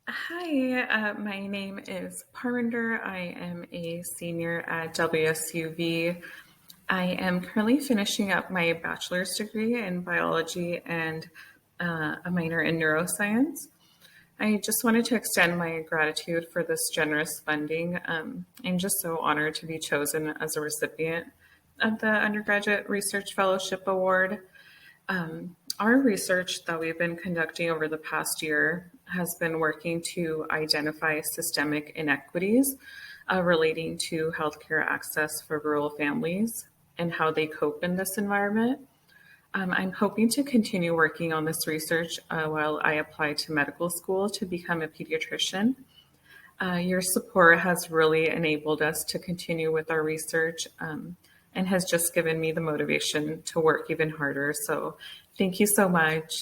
Hi, my name is Parminder. I am a senior at WSU. I am currently finishing up my bachelor's degree in biology and a minor in neuroscience. I just wanted to extend my gratitude for this generous funding. I'm just so honored to be chosen as a recipient of the Undergraduate Research Fellowship Award. Our research that we've been conducting over the past year has been working to identify systemic inequities relating to healthcare access for rural families and how they cope in this environment. I'm hoping to continue working on this research while I apply to medical school to become a pediatrician. Your support has really enabled us to continue with our research and has just given me the motivation to work even harder. So, thank you so much.